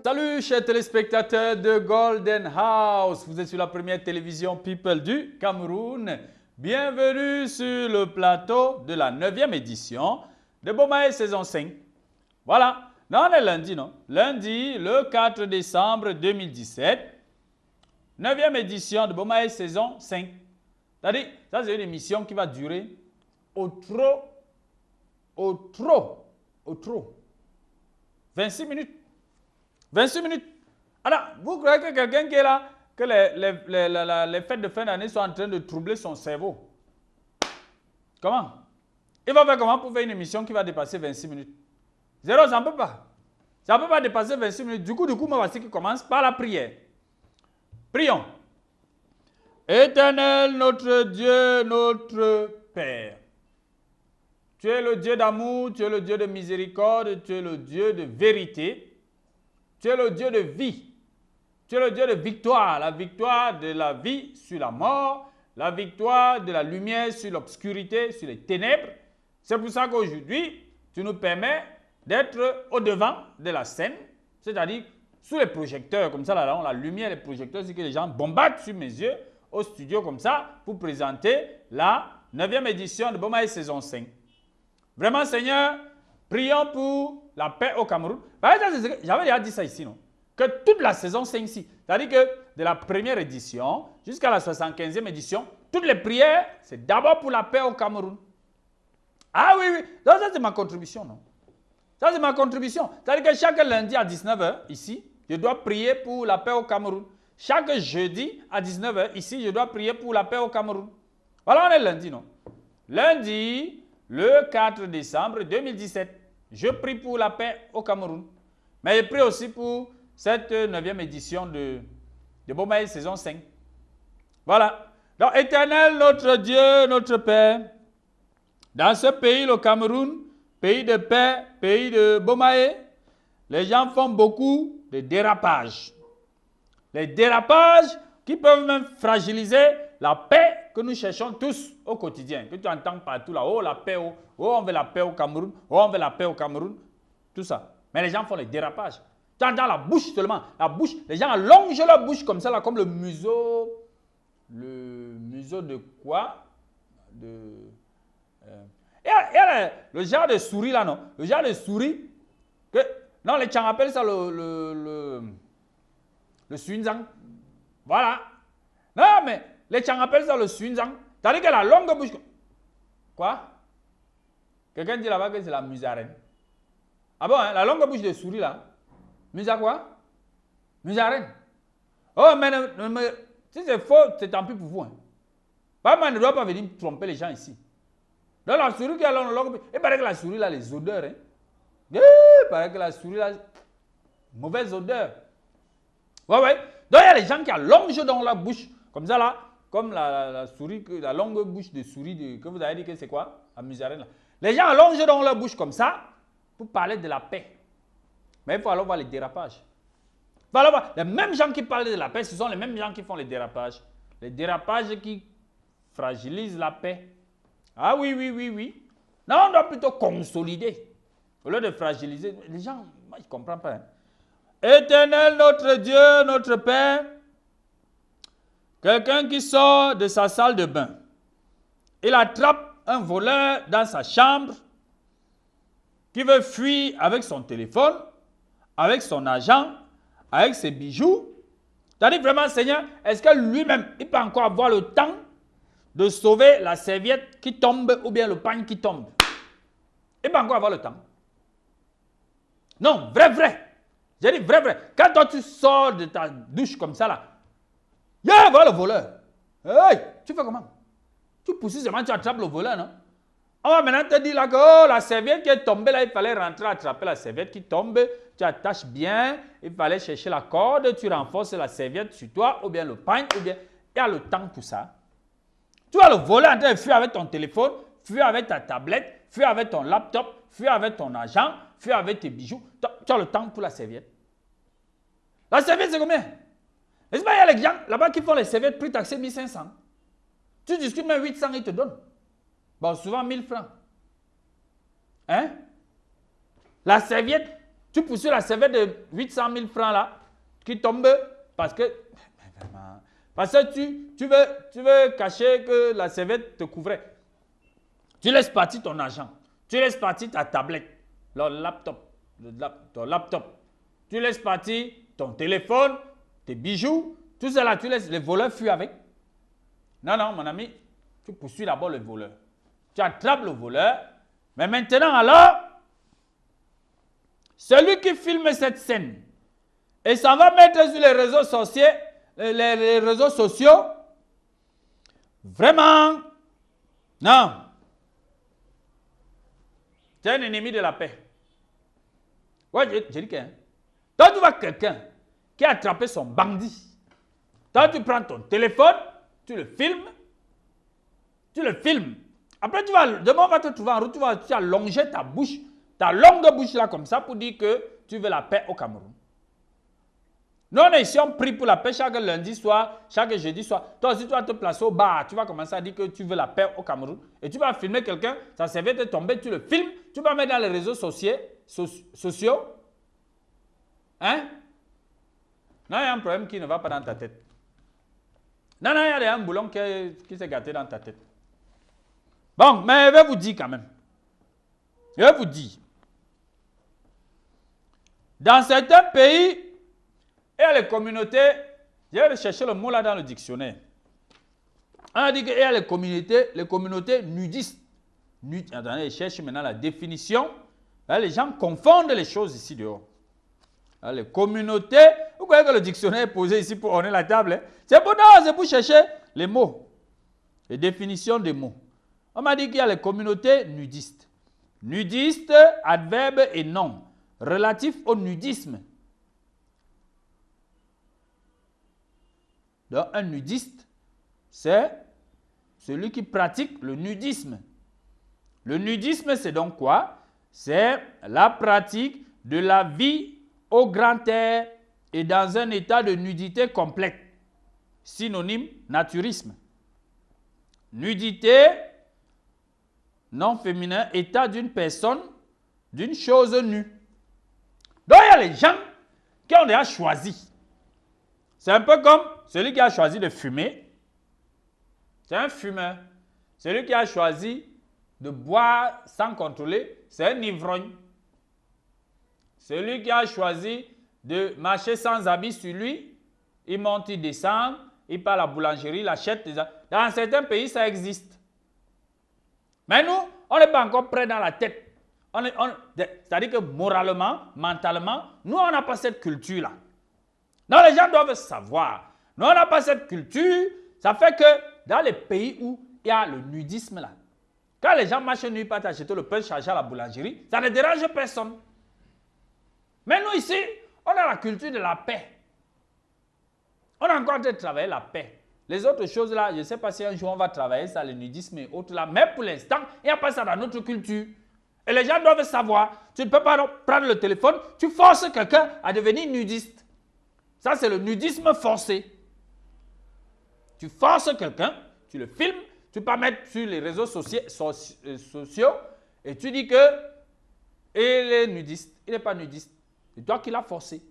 Salut chers téléspectateurs de Golden House, vous êtes sur la première télévision People du Cameroun. Bienvenue sur le plateau de la 9e édition de Bomaye saison 5. Voilà, là on est lundi, non? Lundi, le 4 décembre 2017, 9e édition de Bomaye saison 5. C'est-à-dire, ça c'est une émission qui va durer au trop, 26 minutes. 26 minutes. Alors, vous croyez que quelqu'un qui est là, que les fêtes de fin d'année sont en train de troubler son cerveau? Comment? Il va faire comment pour faire une émission qui va dépasser 26 minutes? Zéro, ça ne peut pas. Ça ne peut pas dépasser 26 minutes. Du coup, moi, voici qui commence par la prière. Prions. Éternel, notre Dieu, notre Père. Tu es le Dieu d'amour, tu es le Dieu de miséricorde, tu es le Dieu de vérité. Tu es le Dieu de vie. Tu es le Dieu de victoire. La victoire de la vie sur la mort. La victoire de la lumière sur l'obscurité, sur les ténèbres. C'est pour ça qu'aujourd'hui, tu nous permets d'être au-devant de la scène. C'est-à-dire sous les projecteurs. Comme ça, là, la lumière, les projecteurs, c'est que les gens bombardent sur mes yeux au studio comme ça pour présenter la 9e édition de Bomaye saison 5. Vraiment, Seigneur, prions pour la paix au Cameroun. J'avais déjà dit ça ici, non? Que toute la saison 5 ici, c'est-à-dire que de la première édition jusqu'à la 75e édition, toutes les prières, c'est d'abord pour la paix au Cameroun. Ah oui, oui. Donc, ça, c'est ma contribution, non? Ça, c'est ma contribution. C'est-à-dire que chaque lundi à 19h, ici, je dois prier pour la paix au Cameroun. Chaque jeudi à 19h, ici, je dois prier pour la paix au Cameroun. Voilà, on est lundi, non? Lundi, le 4 décembre 2017. Je prie pour la paix au Cameroun. Mais je prie aussi pour cette 9e édition de Bomaye saison 5. Voilà. Donc, Éternel, notre Dieu, notre Père, dans ce pays, le Cameroun, pays de paix, pays de Bomaye, les gens font beaucoup de dérapages. Les dérapages qui peuvent même fragiliser la paix que nous cherchons tous au quotidien, que tu entends partout là, oh la paix, oh on veut la paix au Cameroun, oh on veut la paix au Cameroun, tout ça. Mais les gens font les dérapages. Tu entends la bouche seulement, la bouche, les gens allongent leur bouche comme ça là, comme le museau de quoi? Le genre de souris là, non? Le genre de souris, que, non, les gens appellent ça le suinzang. Voilà. Non, mais les gens appellent ça le suinzang. C'est-à-dire que la longue bouche. Quoi? Quelqu'un dit là-bas que c'est la musarène. Ah bon, hein? La longue bouche de souris là. Musa quoi? Musarène. Oh, mais si c'est faux, c'est tant pis pour vous. Hein. Moi, ne doit pas venir tromper les gens ici. Donc la souris qui a la longue bouche. Il paraît que la souris là, les odeurs. Hein. Il paraît que la souris là, mauvaise odeur. Ouais, ouais. Donc il y a les gens qui allongent dans la bouche, comme ça là, comme la souris, la longue bouche de souris, que vous avez dit que c'est quoi? La musarène là. Les gens allongent dans la bouche comme ça pour parler de la paix. Mais il faut alors voir les dérapages. Il faut alors voir les mêmes gens qui parlent de la paix, ce sont les mêmes gens qui font les dérapages. Les dérapages qui fragilisent la paix. Ah oui, oui, oui, oui. Non, on doit plutôt consolider. Au lieu de fragiliser, les gens, moi je ne comprends pas. Hein. Éternel, notre Dieu, notre Père, quelqu'un qui sort de sa salle de bain, il attrape un voleur dans sa chambre qui veut fuir avec son téléphone, avec son argent, avec ses bijoux. C'est-à-dire vraiment, Seigneur, est-ce que lui-même, il peut encore avoir le temps de sauver la serviette qui tombe ou bien le pain qui tombe? Il peut encore avoir le temps. Non, vrai. J'ai dit vrai. Quand toi tu sors de ta douche comme ça là, voilà le voleur. Hey, tu fais comment? Tu pousses seulement, tu attrapes le voleur, non? On va maintenant te dire là que oh, la serviette qui est tombée là, il fallait rentrer attraper la serviette qui tombe. Tu attaches bien, il fallait chercher la corde, tu renforces la serviette sur toi, ou bien le pain, ou bien il y a le temps pour ça. Tu vois le voleur en train de fuir avec ton téléphone, fuir avec ta tablette, fuir avec ton laptop, fuir avec ton argent, fuir avec tes bijoux. Tu as le temps pour la serviette. La serviette, c'est combien? N'est-ce pas, il y a les gens là-bas qui font les serviettes prix taxé 1500. Tu discutes même 800, ils te donnent. Bon, souvent 1000 francs. Hein? La serviette, Tu poursuis la serviette de 800 000 francs là, qui tombe parce que tu veux cacher que la serviette te couvrait. Tu laisses partir ton argent. Tu laisses partir ta tablette, ton laptop. Tu laisses partir ton téléphone, tes bijoux. Tout cela, tu laisses les voleurs fuir avec. Non, non, mon ami, tu poursuis d'abord le voleur. Tu attrapes le voleur. Mais maintenant, alors, celui qui filme cette scène et s'en va mettre sur les réseaux sociaux, vraiment, non. Tu es un ennemi de la paix. Ouais, je dis que. Toi, tu vois quelqu'un qui a attrapé son bandit. Toi, tu prends ton téléphone, tu le filmes. Après, demain, on va te trouver en route, tu as longé ta bouche, ta longue bouche là comme ça pour dire que tu veux la paix au Cameroun. Nous, on est ici, on prie pour la paix chaque lundi soir, chaque jeudi soir. Toi aussi, tu vas te placer au bar, tu vas commencer à dire que tu veux la paix au Cameroun. Et tu vas filmer quelqu'un, ça servait de tomber, tu le filmes, tu vas mettre dans les réseaux sociaux. Hein? Non, il y a un problème qui ne va pas dans ta tête. Non, non, il y a un boulon qui s'est gâté dans ta tête. Bon, mais je vais vous dire quand même. Je vais vous dire. Dans certains pays, il y a les communautés, je vais chercher le mot là dans le dictionnaire. On a dit qu'il y a les communautés nudistes. Attendez, je cherche maintenant la définition. Là, les gens confondent les choses ici dehors. Là, les communautés, vous voyez que le dictionnaire est posé ici pour orner la table. Hein? C'est pour chercher les mots, les définitions des mots. On m'a dit qu'il y a les communautés nudistes. Nudiste, adverbe et nom, relatif au nudisme. Donc, un nudiste, c'est celui qui pratique le nudisme. Le nudisme, c'est donc quoi? C'est la pratique de la vie au grand air et dans un état de nudité complète. Synonyme, naturisme. Nudité, non féminin, état d'une personne, d'une chose nue. Donc, il y a les gens qui ont déjà choisi. C'est un peu comme celui qui a choisi de fumer. C'est un fumeur. Celui qui a choisi de boire sans contrôler, c'est un ivrogne. Celui qui a choisi de marcher sans habit sur lui, il monte, il descend, il part à la boulangerie, il achète des... Dans certains pays, ça existe. Mais nous, on n'est pas encore prêt dans la tête. C'est-à-dire que moralement, mentalement, nous, on n'a pas cette culture-là. Non, les gens doivent savoir. Nous, on n'a pas cette culture. Ça fait que dans les pays où il y a le nudisme, là, quand les gens marchent nus, pas acheter le pain chargé à la boulangerie, ça ne dérange personne. Mais nous, ici, on a la culture de la paix. On a encore en train de travailler la paix. Les autres choses là, je ne sais pas si un jour on va travailler ça, le nudisme et autres là, mais pour l'instant, il n'y a pas ça dans notre culture. Et les gens doivent savoir, tu ne peux pas prendre le téléphone, tu forces quelqu'un à devenir nudiste. Ça, c'est le nudisme forcé. Tu forces quelqu'un, tu le filmes, tu peux mettre sur les réseaux sociaux et tu dis que il est nudiste. Il n'est pas nudiste. C'est toi qui l'as forcé.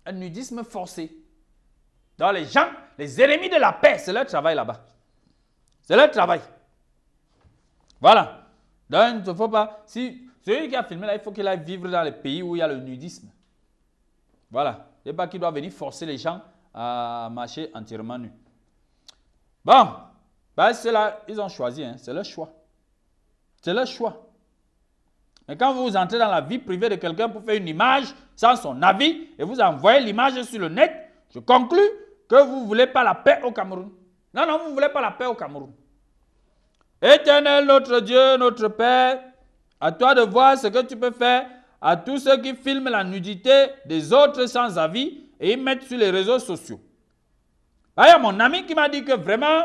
Un nudisme forcé. Donc les gens, les ennemis de la paix, c'est leur travail là-bas. C'est leur travail. Voilà. Donc il ne faut pas... Si celui qui a filmé là, il faut qu'il aille vivre dans les pays où il y a le nudisme. Voilà. Il n'est pas qu'il doit venir forcer les gens à marcher entièrement nus. Bon. Ben, ceux-là, ils ont choisi. Hein. C'est leur choix. C'est leur choix. Mais quand vous entrez dans la vie privée de quelqu'un pour faire une image sans son avis et vous envoyez l'image sur le net, je conclus que vous ne voulez pas la paix au Cameroun. Non, non, vous ne voulez pas la paix au Cameroun. Éternel, notre Dieu, notre Père, à toi de voir ce que tu peux faire à tous ceux qui filment la nudité des autres sans avis et ils mettent sur les réseaux sociaux. Il y a mon ami qui m'a dit que vraiment,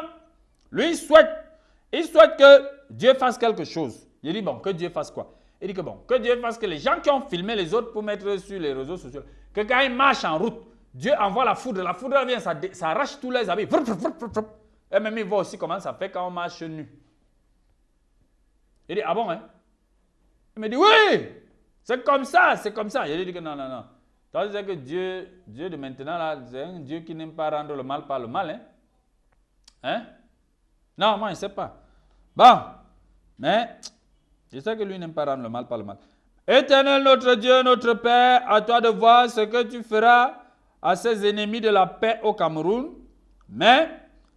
lui, il souhaite que Dieu fasse quelque chose. J'ai dit, bon, que Dieu fasse quoi? Il dit que bon, que Dieu fasse que les gens qui ont filmé les autres pour mettre sur les réseaux sociaux, que quand ils marchent en route, Dieu envoie la foudre vient, ça arrache tous les habits. Et même il voit aussi comment ça fait quand on marche nu. Il dit, ah bon, hein? Il me dit, oui, C'est comme ça, c'est comme ça. Il dit que non, non, non. Toi, tu sais que Dieu de maintenant, là, c'est un Dieu qui n'aime pas rendre le mal par le mal. Hein? Hein? Non, moi, je ne sais pas. Bon, mais je sais que lui n'aime pas rendre le mal par le mal. Éternel notre Dieu, notre Père, à toi de voir ce que tu feras à ces ennemis de la paix au Cameroun. Mais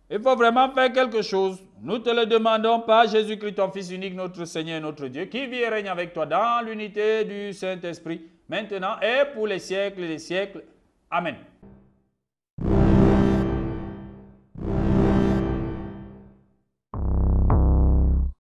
il faut vraiment faire quelque chose. Nous te le demandons par Jésus-Christ, ton Fils unique, notre Seigneur et notre Dieu, qui vit et règne avec toi dans l'unité du Saint-Esprit, maintenant et pour les siècles des siècles. Amen.